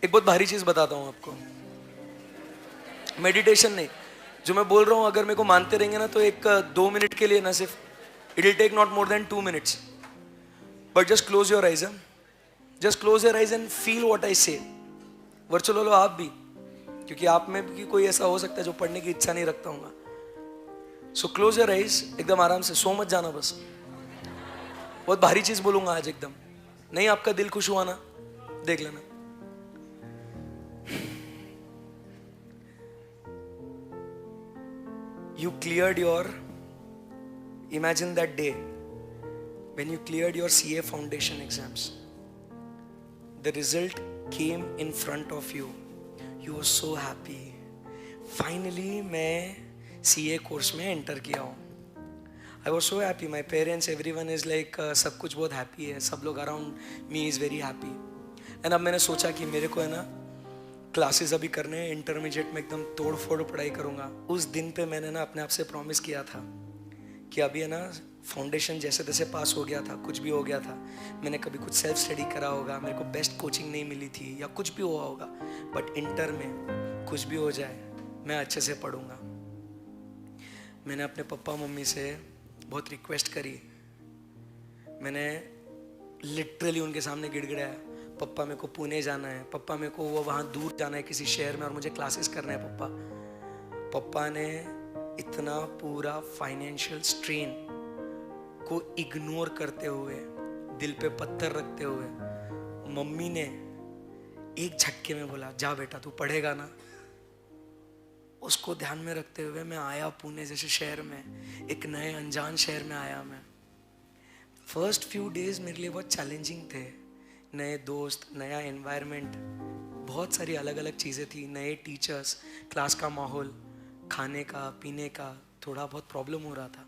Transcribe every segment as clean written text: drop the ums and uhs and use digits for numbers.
एक बहुत भारी चीज बताता हूं आपको, मेडिटेशन नहीं, जो मैं बोल रहा हूं अगर मेरे को मानते रहेंगे ना तो एक 2 मिनट के लिए ना, सिर्फ it will take not more than 2 minutes, but just close your eyes, just close your eyes and feel what I say. Virtual वालों आप भी, क्योंकि आप में भी कोई ऐसा हो सकता है जो पढ़ने की इच्छा नहीं रखता होगा। सो क्लोज योर आइज, एकदम आराम से, सो मत जाना बस। बहुत भारी चीज बोलूंगा आज एकदम, नहीं आपका दिल खुश हुआ ना, देख लेना। You cleared your, imagine that day when you cleared your CA foundation exams. The result came in front of you. You were so happy. Finally मैं CA course में enter किया हूँ. I was so happy. My parents, everyone is like सब कुछ बहुत happy है. सब लोग around me is very happy. And अब मैंने सोचा कि मेरे को है ना क्लासेस अभी करने हैं, इंटरमीडिएट में एकदम तोड़ फोड़ पढ़ाई करूंगा। उस दिन पे मैंने ना अपने आप से प्रॉमिस किया था कि अभी है ना फाउंडेशन जैसे तैसे पास हो गया था, कुछ भी हो गया था, मैंने कभी कुछ सेल्फ स्टडी करा होगा, मेरे को बेस्ट कोचिंग नहीं मिली थी या कुछ भी हुआ होगा, बट इंटर में कुछ भी हो जाए मैं अच्छे से पढ़ूंगा। मैंने अपने पापा मम्मी से बहुत रिक्वेस्ट करी, मैंने लिटरली उनके सामने गिड़गिड़ाया, पप्पा मेरे को पुणे जाना है, पप्पा मेरे को वो वहाँ दूर जाना है किसी शहर में और मुझे क्लासेस करना है पप्पा। पप्पा ने इतना पूरा फाइनेंशियल स्ट्रेन को इग्नोर करते हुए, दिल पे पत्थर रखते हुए, मम्मी ने एक झटके में बोला जा बेटा तू पढ़ेगा ना। उसको ध्यान में रखते हुए मैं आया पुणे जैसे शहर में, एक नए अनजान शहर में आया मैं। फर्स्ट फ्यू डेज मेरे लिए बहुत चैलेंजिंग थे, नए दोस्त, नया एनवायरनमेंट, बहुत सारी अलग अलग चीज़ें थी, नए टीचर्स, क्लास का माहौल, खाने का पीने का थोड़ा बहुत प्रॉब्लम हो रहा था।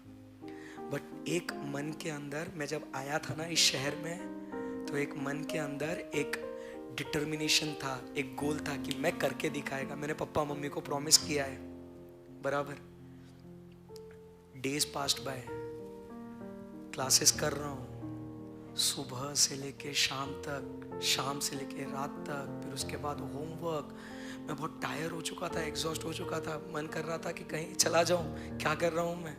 बट एक मन के अंदर, मैं जब आया था ना इस शहर में, तो एक मन के अंदर एक डिटर्मिनेशन था, एक गोल था कि मैं करके दिखाएगा। मैंने पापा मम्मी को प्रॉमिस किया है बराबर। डेज पास्ट बाय, क्लासेस कर रहा हूँ सुबह से लेके शाम तक, शाम से लेके रात तक, फिर उसके बाद होमवर्क। मैं बहुत टायर हो चुका था, एग्जॉस्ट हो चुका था, मन कर रहा था कि कहीं चला जाऊं, क्या कर रहा हूं मैं।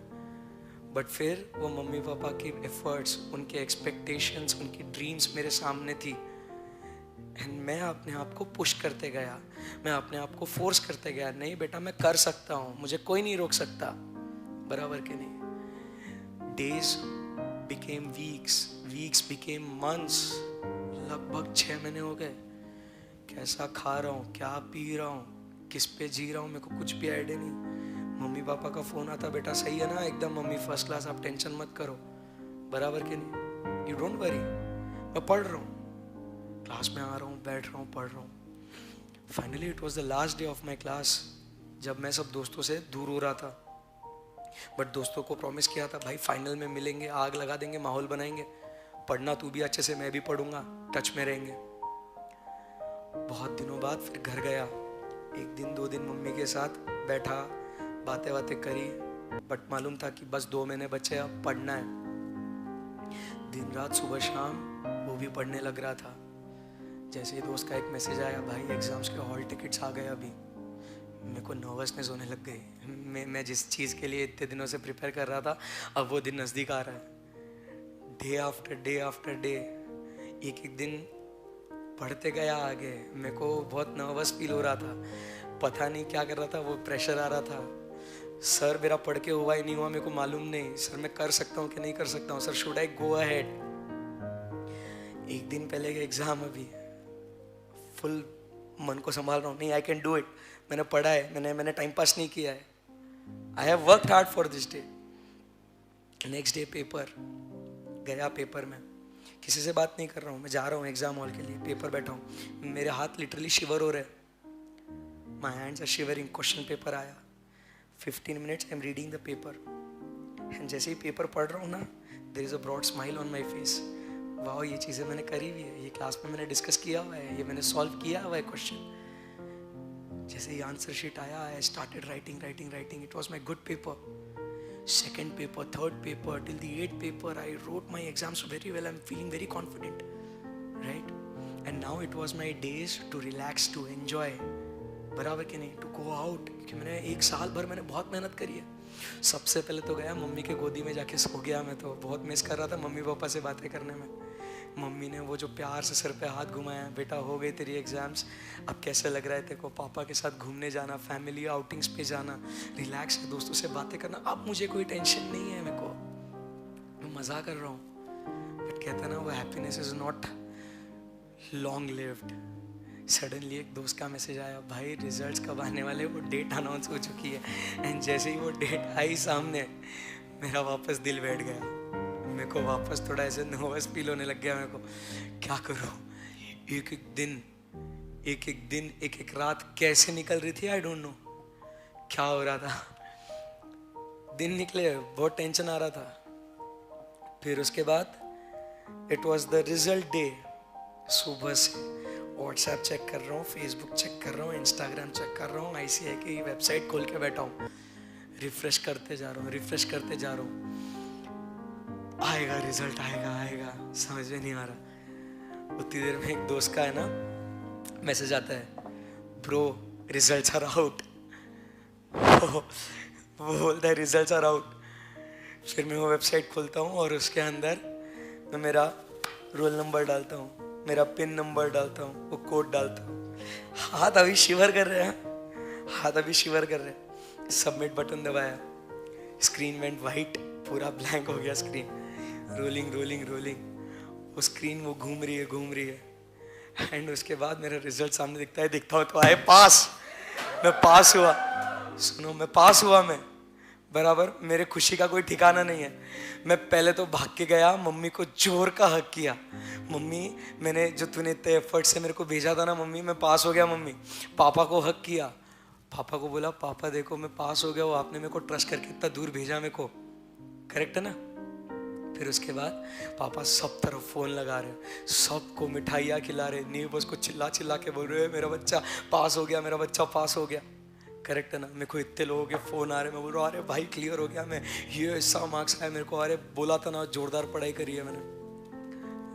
बट फिर वो मम्मी पापा के एफर्ट्स, उनके एक्सपेक्टेशंस, उनकी ड्रीम्स मेरे सामने थी, एंड मैं अपने आप को पुश करते गया, मैं अपने आप को फोर्स करते गया, नहीं बेटा मैं कर सकता हूँ, मुझे कोई नहीं रोक सकता, बराबर के नहीं। Days became weeks, weeks became months, लगभग 6 महीने हो गए। कैसा खा रहा हूँ, क्या पी रहा हूँ, किस पे जी रहा हूँ, मेरे को कुछ भी आइडिया नहीं। मम्मी पापा का फोन आता, बेटा सही है ना एकदम, मम्मी फर्स्ट क्लास, आप टेंशन मत करो, बराबर के नहीं, यू डोंट वरी, मैं पढ़ रहा हूँ, क्लास में आ रहा हूँ, बैठ रहा हूँ, पढ़ रहा हूँ। Finally it was the last day of my class, जब मैं सब दोस्तों से दूर हो रहा था। बट दोस्तों को प्रॉमिस किया था भाई फाइनल में मिलेंगे, आग लगा देंगे, माहौल बनाएंगे, पढ़ना तू भी अच्छे से, मैं भी पढ़ूंगा, टच में रहेंगे। बहुत दिनों बाद फिर घर गया, 1 दिन 2 दिन मम्मी के साथ बैठा, बातें बातें करी, बट मालूम था कि बस 2 महीने बचे, अब पढ़ना है। दिन रात सुबह शाम वो भी पढ़ने लग रहा था। जैसे ही दोस्त का एक मैसेज आया, भाई एग्जाम्स के हॉल टिकट्स आ गए अभी, मेरे को नर्वसनेस होने लग गई। मैं जिस चीज़ के लिए इतने दिनों से प्रिपेयर कर रहा था, अब वो दिन नज़दीक आ रहा है। Day after day after day, एक एक दिन पढ़ते गया आगे, मेरे को बहुत नर्वस फील हो रहा था, पता नहीं क्या कर रहा था, वो प्रेशर आ रहा था। सर मेरा पढ़ के हुआ ही नहीं हुआ मेरे को मालूम नहीं, सर मैं कर सकता हूँ कि नहीं कर सकता हूँ, sir should I go ahead. एक दिन पहले का एग्जाम, अभी फुल मन को संभाल रहा हूँ, नहीं आई कैन डू इट, मैंने पढ़ा है, मैंने टाइम पास नहीं किया है, I have worked hard for this day. Next day paper, गया पेपर में, किसी से बात नहीं कर रहा हूँ, मैं जा रहा हूँ एग्जाम हॉल के लिए, पेपर बैठा हूँ, मेरे हाथ लिटरली शिवर हो रहे, my hands are shivering. Question paper आया, 15 minutes I am reading the paper, and जैसे ही पेपर पढ़ रहा हूँ ना, there is a broad smile on my face. वाह, ये चीज़ें मैंने करी हुई है, ये क्लास में मैंने डिस्कस किया हुआ है, ये मैंने सॉल्व किया हुआ है क्वेश्चन। जैसे ही आंसर शीट आया, I started writing, it was my good paper. Second paper, third paper, till the 8th paper, I wrote my exams very well. I'm feeling very confident, right? And now it was my days to relax, to enjoy. बराबर कि नहीं? To go out. क्योंकि मैंने 1 साल भर मैंने बहुत मेहनत करी है. सबसे पहले तो गया मम्मी के गोदी में जाके सो गया. मैं तो बहुत मिस कर रहा था मम्मी पापा से बातें करने में. मम्मी ने वो जो प्यार से सर पे हाथ घुमाया, बेटा हो गई तेरी एग्जाम्स, अब कैसे लग रहा है तेरे को? पापा के साथ घूमने जाना, फैमिली आउटिंग्स पे जाना, रिलैक्स है, दोस्तों से बातें करना. अब मुझे कोई टेंशन नहीं है. मेरे को, मैं मज़ा कर रहा हूँ. बट कहते हैं ना, वो happiness is not long lived. Suddenly एक दोस्त का मैसेज आया, भाई रिजल्ट्स कब आने वाले, वो डेट अनाउंस हो चुकी है. एंड जैसे ही वो डेट आई सामने, मेरा वापस दिल बैठ गया. मेरे को वापस थोड़ा ऐसे नर्वस फील होने लग गया. मेरे को क्या करूँ? एक एक रात कैसे निकल रही थी, आई डोंट नो क्या हो रहा था. दिन निकले, बहुत टेंशन आ रहा था. फिर उसके बाद it was the result day. सुबह से व्हाट्सएप चेक कर रहा हूँ, फेसबुक चेक कर रहा हूँ, इंस्टाग्राम चेक कर रहा हूँ, ICI की वेबसाइट खोल के बैठा हूँ. रिफ्रेश करते जा रहा हूँ. आएगा रिजल्ट, आएगा, समझ में नहीं आ रहा. उतनी देर में एक दोस्त का है ना मैसेज आता है, ब्रो रिजल्ट्स आर आउट. वो बोलता है रिजल्ट्स आर आउट. फिर मैं वो वेबसाइट खोलता हूँ और उसके अंदर मैं मेरा रोल नंबर डालता हूँ, मेरा पिन नंबर डालता हूँ, वो कोड डालता हूँ. हाथ अभी शिवर कर रहे हैं. सबमिट बटन दबाया, स्क्रीन वेंट वाइट, पूरा ब्लैंक हो गया स्क्रीन. रोलिंग, वो स्क्रीन वो घूम रही है. एंड उसके बाद मेरा रिजल्ट सामने दिखता हूँ तो आए पास. मैं पास हुआ. सुनो, मैं पास हुआ. मैं बराबर, मेरे खुशी का कोई ठिकाना नहीं है. मैं पहले तो भाग के गया, मम्मी को जोर का हक किया. मम्मी, मैंने जो तूने इतने एफर्ट से मेरे को भेजा था ना मम्मी, मैं पास हो गया मम्मी. पापा को हक किया. पापा को बोला, पापा देखो मैं पास हो गया हूँ, आपने मेरे को ट्रस्ट करके इतना दूर भेजा मेरे को. करेक्ट है ना? फिर उसके बाद पापा सब तरफ फोन लगा रहे, सबको मिठाइयाँ खिला रहे, न्यूबर्स को चिल्ला के बोल रहे, मेरा बच्चा पास हो गया. करेक्ट है ना? मेरे को इतने लोगों के फोन आ रहे, मैं बोल रहा हूँ अरे भाई क्लियर हो गया, मैं ये ऐसा मार्क्स आया मेरे को. अरे बोला था ना जोरदार पढ़ाई करी है मैंने.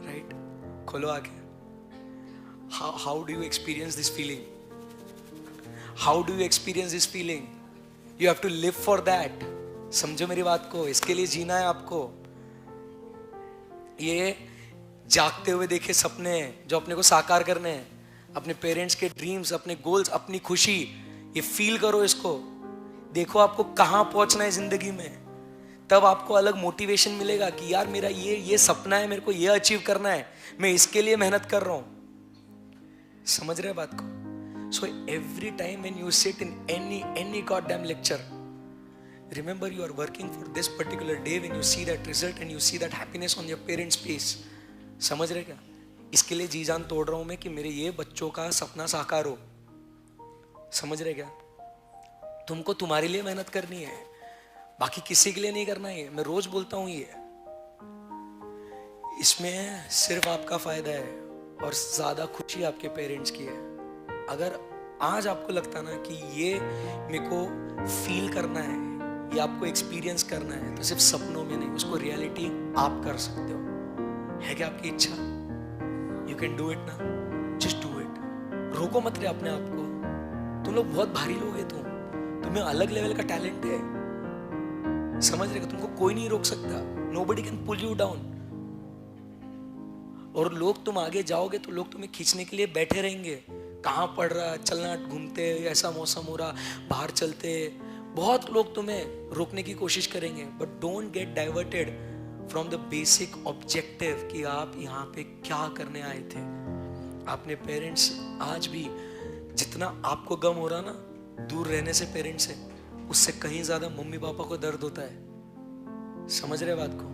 राइट? खोलो आके. How do you experience this feeling? You have to live for that. समझो मेरी बात को, इसके लिए जीना है आपको. ये जागते हुए देखे सपने जो अपने को साकार करने हैं, अपने पेरेंट्स के ड्रीम्स, अपने गोल्स, अपनी खुशी, ये फील करो इसको. देखो आपको कहां पहुंचना है जिंदगी में. तब आपको अलग मोटिवेशन मिलेगा कि यार मेरा ये सपना है, मेरे को ये अचीव करना है, मैं इसके लिए मेहनत कर रहा हूं. समझ रहे बात को? So every time when you sit in any goddamn lecture, remember you are working for this particular day. When you see that result and you see that happiness on your parents' face, समझ रहे क्या? इसके लिए जी जान तोड़ रहा हूं मैं कि मेरे ये बच्चों का सपना साकार हो. समझ रहे क्या? तुमको तुम्हारे लिए मेहनत करनी है, बाकी किसी के लिए नहीं करना है. मैं रोज बोलता हूं ये. इसमें सिर्फ आपका फायदा है और ज्यादा खुशी आपके पेरेंट्स की है. अगर आज आपको लगता ना कि ये मेरे को फील करना है, ये आपको एक्सपीरियंस करना है, तो सिर्फ सपनों में नहीं, उसको रियलिटी आप कर सकते हो. है क्या आपकी इच्छा? यू कैन डू इट ना. Just do it. रोको मत रहे अपने आप को. तुम लोग बहुत भारी लोग हैं. तुम्हें अलग लेवल का टैलेंट है. समझ रहे? तुमको कोई नहीं रोक सकता. Nobody can pull you down. और लोग, तुम आगे जाओगे तो लोग तुम्हें खींचने के लिए बैठे रहेंगे. कहाँ पढ़ रहा, चलना, घूमते, ऐसा मौसम हो रहा, बाहर चलते. बहुत लोग तुम्हें रोकने की कोशिश करेंगे. But don't get diverted from the basic objective कि आप यहाँ पे क्या करने आए थे. अपने पेरेंट्स, आज भी जितना आपको गम हो रहा ना दूर रहने से पेरेंट्स से, उससे कहीं ज्यादा मम्मी पापा को दर्द होता है. समझ रहे बात को?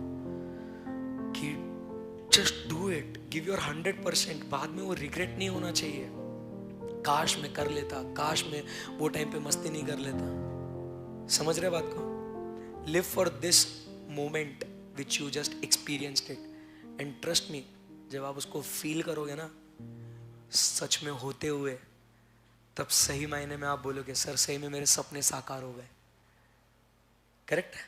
कि just do it, give your 100%. बाद में वो रिग्रेट नहीं होना चाहिए. काश मैं कर लेता, काश मैं वो टाइम पे मस्ती नहीं कर लेता. समझ रहे बात को? Live for this moment which you just experienced it. And trust me, जब आप उसको फील करोगे ना सच में होते हुए, तब सही मायने में आप बोलोगे सर सही में मेरे सपने साकार हो गए. करेक्ट है?